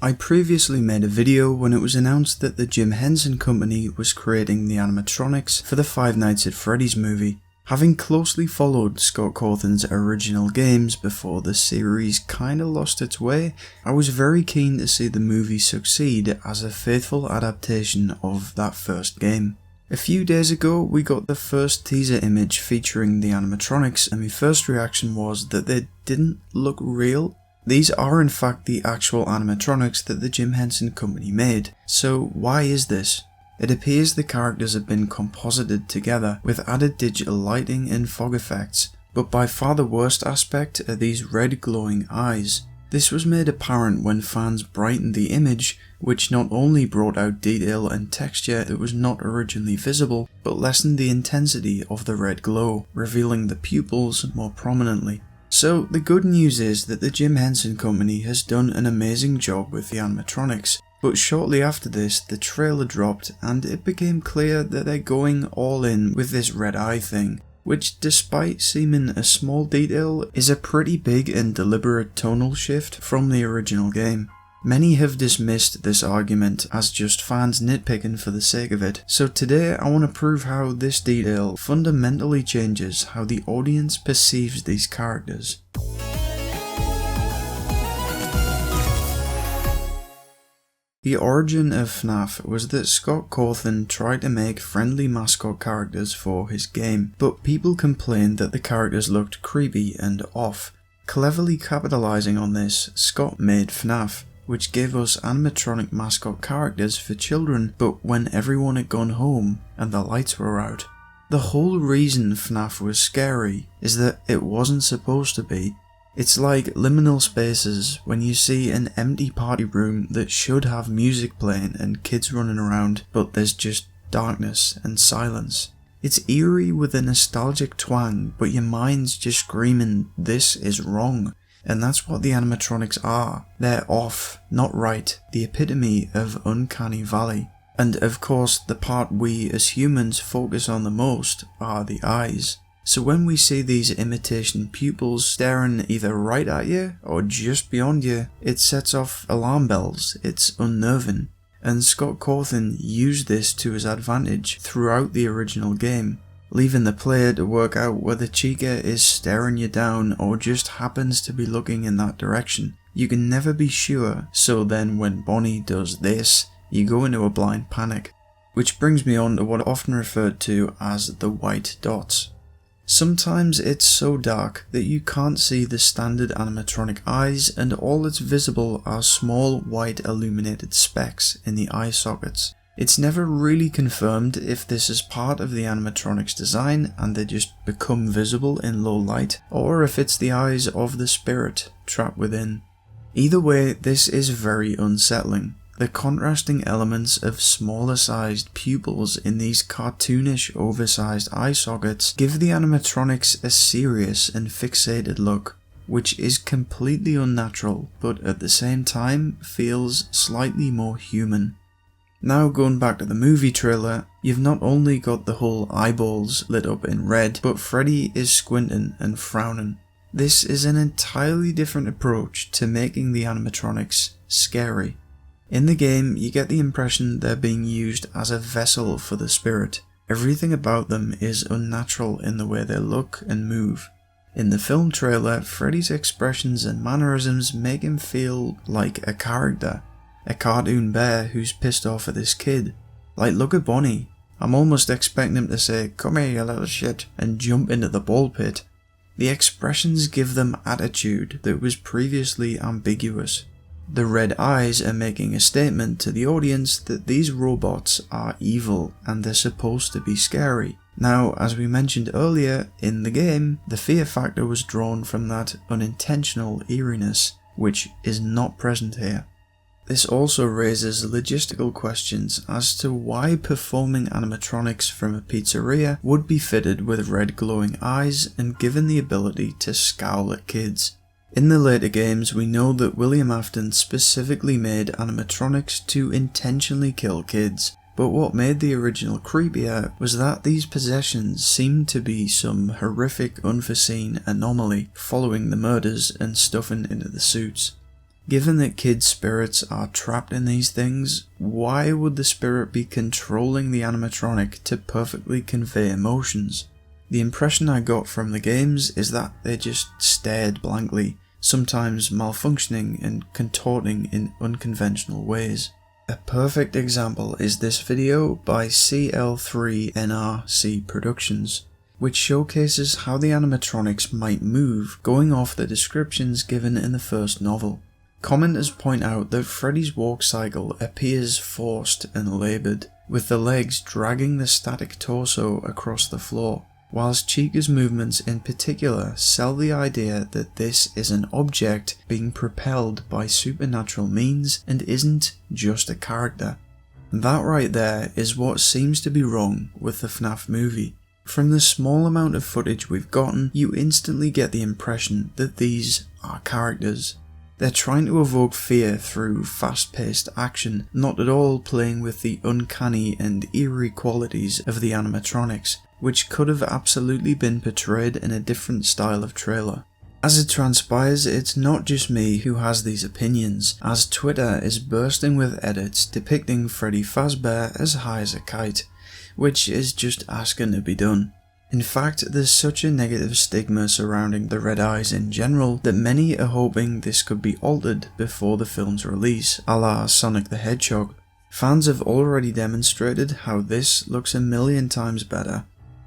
I previously made a video when it was announced that the Jim Henson company was creating the animatronics for the Five Nights at Freddy's movie. Having closely followed Scott Cawthon's original games before the series kinda lost its way, I was very keen to see the movie succeed as a faithful adaptation of that first game. A few days ago we got the first teaser image featuring the animatronics, and my first reaction was that they didn't look real. These are in fact the actual animatronics that the Jim Henson company made. So why is this? It appears the characters have been composited together with added digital lighting and fog effects, but by far the worst aspect are these red glowing eyes. This was made apparent when fans brightened the image, which not only brought out detail and texture that was not originally visible, but lessened the intensity of the red glow, revealing the pupils more prominently. So the good news is that the Jim Henson company has done an amazing job with the animatronics. But shortly after this, the trailer dropped and it became clear that they're going all in with this red eye thing, which despite seeming a small detail is a pretty big and deliberate tonal shift from the original game. Many have dismissed this argument as just fans nitpicking for the sake of it, so today I want to prove how this detail fundamentally changes how the audience perceives these characters. The origin of FNAF was that Scott Cawthon tried to make friendly mascot characters for his game, but people complained that the characters looked creepy and off. Cleverly capitalizing on this, Scott made FNAF, which gave us animatronic mascot characters for children, but when everyone had gone home and the lights were out. The whole reason FNAF was scary is that it wasn't supposed to be. It's like liminal spaces when you see an empty party room that should have music playing and kids running around, but there's just darkness and silence. It's eerie with a nostalgic twang, but your mind's just screaming, this is wrong. And that's what the animatronics are. They're off, not right, the epitome of Uncanny Valley. And of course, the part we as humans focus on the most are the eyes. So when we see these imitation pupils staring either right at you or just beyond you, it sets off alarm bells. It's unnerving. And Scott Cawthon used this to his advantage throughout the original game, leaving the player to work out whether Chica is staring you down or just happens to be looking in that direction. You can never be sure, so then when Bonnie does this, you go into a blind panic. Which brings me on to what are often referred to as the white dots. Sometimes it's so dark that you can't see the standard animatronic eyes, and all that's visible are small white illuminated specks in the eye sockets. It's never really confirmed if this is part of the animatronic's design and they just become visible in low light, or if it's the eyes of the spirit trapped within. Either way, this is very unsettling. The contrasting elements of smaller sized pupils in these cartoonish oversized eye sockets give the animatronics a serious and fixated look, which is completely unnatural but at the same time feels slightly more human. Now going back to the movie trailer, you've not only got the whole eyeballs lit up in red, but Freddy is squinting and frowning. This is an entirely different approach to making the animatronics scary. In the game, you get the impression they're being used as a vessel for the spirit. Everything about them is unnatural in the way they look and move. In the film trailer, Freddy's expressions and mannerisms make him feel like a character. A cartoon bear who's pissed off at this kid. Like, look at Bonnie. I'm almost expecting him to say, "Come here, you little shit," and jump into the ball pit. The expressions give them attitude that was previously ambiguous. The red eyes are making a statement to the audience that these robots are evil and they're supposed to be scary. Now, as we mentioned earlier, in the game, the fear factor was drawn from that unintentional eeriness, which is not present here. This also raises logistical questions as to why performing animatronics from a pizzeria would be fitted with red glowing eyes and given the ability to scowl at kids. In the later games, we know that William Afton specifically made animatronics to intentionally kill kids, but what made the original creepier was that these possessions seemed to be some horrific unforeseen anomaly following the murders and stuffing into the suits. Given that kids' spirits are trapped in these things, why would the spirit be controlling the animatronic to perfectly convey emotions? The impression I got from the games is that they just stared blankly, sometimes malfunctioning and contorting in unconventional ways. A perfect example is this video by CL3NRC Productions, which showcases how the animatronics might move going off the descriptions given in the first novel. Commenters point out that Freddy's walk cycle appears forced and laboured, with the legs dragging the static torso across the floor, whilst Chica's movements in particular sell the idea that this is an object being propelled by supernatural means and isn't just a character. That right there is what seems to be wrong with the FNAF movie. From the small amount of footage we've gotten, you instantly get the impression that these are characters. They're trying to evoke fear through fast-paced action, not at all playing with the uncanny and eerie qualities of the animatronics, which could have absolutely been portrayed in a different style of trailer. As it transpires, it's not just me who has these opinions, as Twitter is bursting with edits depicting Freddy Fazbear as high as a kite, which is just asking to be done. In fact, there's such a negative stigma surrounding the red eyes in general that many are hoping this could be altered before the film's release, a la Sonic the Hedgehog. Fans have already demonstrated how this looks 1,000,000 times better.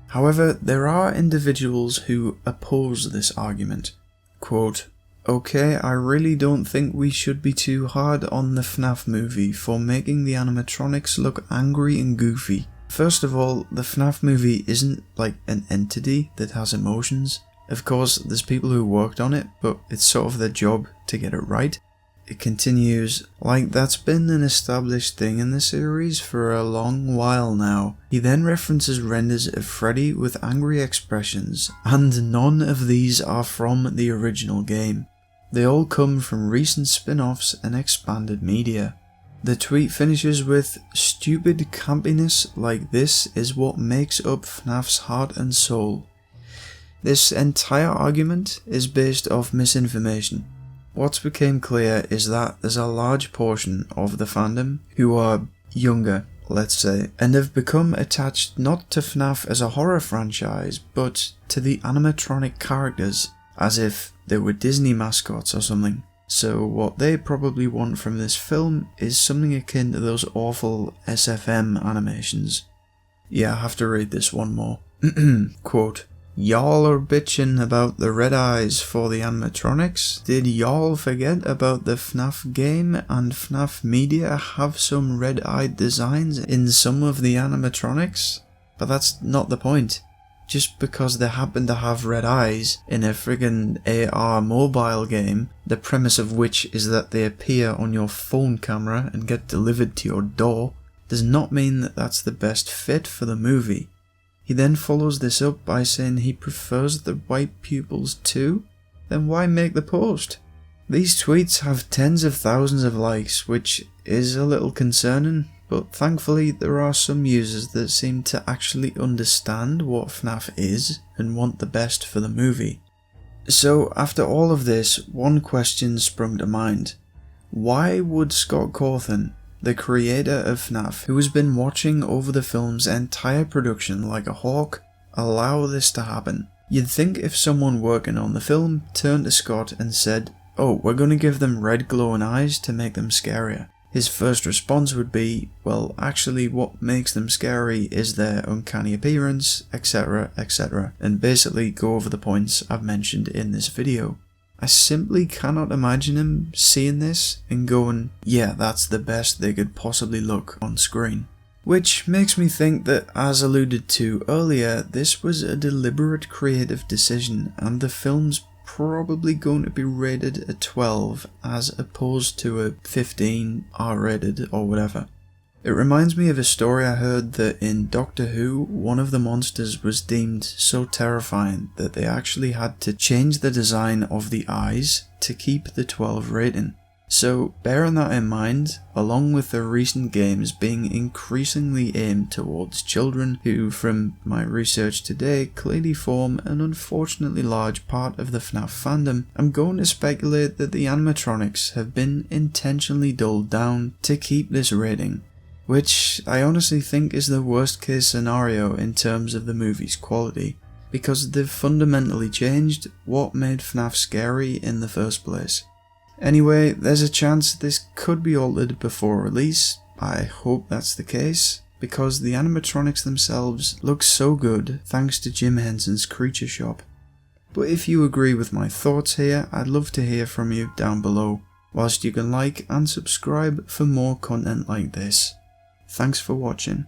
However, there are individuals who oppose this argument. Quote, "Okay, I really don't think we should be too hard on the FNAF movie for making the animatronics look angry and goofy. First of all, the FNAF movie isn't like an entity that has emotions. Of course, there's people who worked on it, but it's sort of their job to get it right." It continues, "Like that's been an established thing in the series for a long while now." He then references renders of Freddy with angry expressions, and none of these are from the original game. They all come from recent spin-offs and expanded media. The tweet finishes with, "Stupid campiness like this is what makes up FNAF's heart and soul." This entire argument is based off misinformation. What's became clear is that there's a large portion of the fandom who are younger, let's say, and have become attached not to FNAF as a horror franchise, but to the animatronic characters, as if they were Disney mascots or something. So what they probably want from this film is something akin to those awful SFM animations. Yeah, I have to read this one more. Quote, "Y'all are bitching about the red eyes for the animatronics. Did y'all forget about the FNAF game and FNAF media have some red-eyed designs in some of the animatronics? But that's not the point. Just because they happen to have red eyes in a friggin' AR mobile game, the premise of which is that they appear on your phone camera and get delivered to your door, does not mean that that's the best fit for the movie." He then follows this up by saying he prefers the white pupils too? Then why make the post? These tweets have tens of thousands of likes, which is a little concerning, but thankfully there are some users that seem to actually understand what FNAF is and want the best for the movie. So after all of this, one question sprung to mind. Why would Scott Cawthon, the creator of FNAF, who has been watching over the film's entire production like a hawk, allow this to happen? You'd think if someone working on the film turned to Scott and said, "Oh, we're going to give them red glowing eyes to make them scarier," his first response would be, well, actually what makes them scary is their uncanny appearance, etc, etc, and basically go over the points I've mentioned in this video. I simply cannot imagine him seeing this and going, yeah, that's the best they could possibly look on screen. Which makes me think that, as alluded to earlier, this was a deliberate creative decision and the film's probably going to be rated a 12 as opposed to a 15 R-rated or whatever. It reminds me of a story I heard that in Doctor Who, one of the monsters was deemed so terrifying that they actually had to change the design of the eyes to keep the 12 rating. So bearing that in mind, along with the recent games being increasingly aimed towards children who, from my research today, clearly form an unfortunately large part of the FNAF fandom, I'm going to speculate that the animatronics have been intentionally dulled down to keep this rating, which I honestly think is the worst case scenario in terms of the movie's quality, because they've fundamentally changed what made FNAF scary in the first place. Anyway, there's a chance this could be altered before release. I hope that's the case, because the animatronics themselves look so good thanks to Jim Henson's Creature Shop. But if you agree with my thoughts here, I'd love to hear from you down below, whilst you can like and subscribe for more content like this. Thanks for watching.